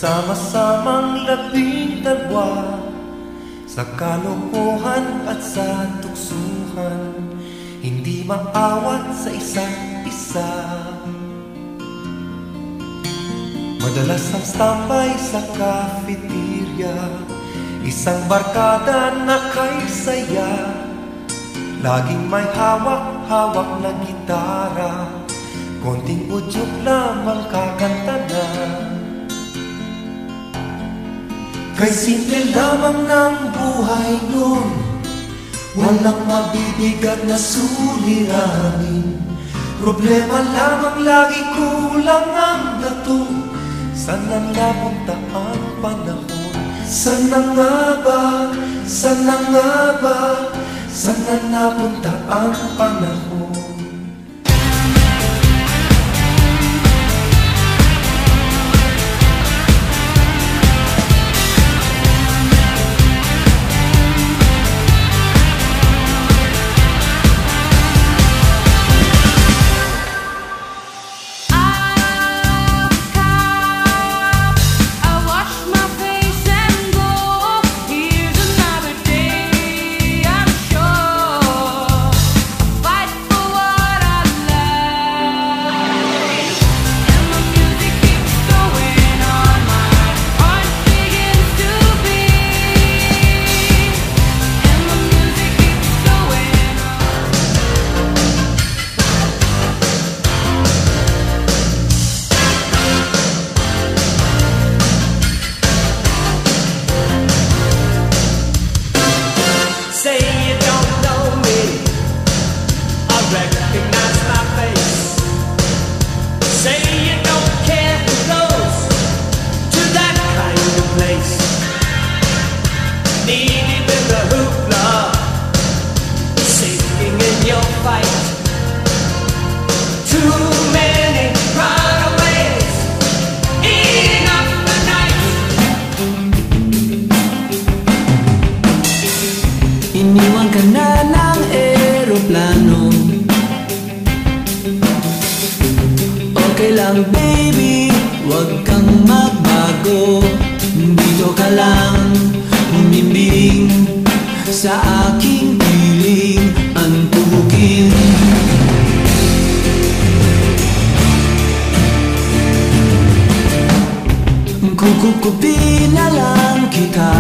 Nagsama-samang 12 sa kalokohan at sa tuksuhan, hindi maawat sa isa't isa. Madalas ang standby sa cafeteria, isang barkada na kay saya, laging may hawak-hawak na gitara, konting udyok lamang kakanta na. Kay simple lamang ng buhay nun, walang mabibigat na suliranin. Problema lamang lagi, kulang ang dato. Sana napunta ang panahon? Sana nga ba? Sana nga ba? Sana napunta ang panahon? Recognize my face. Say you don't care who goes to that kind of place. Needy with the hoopla, sinking in your fight. Too many runaways, eating up the night. Iniwan ka na ng eroplano. Okay lang baby, wag kang magbago. Dito ka lang humimbing sa aking piling antukin. Kukupin na lang kita.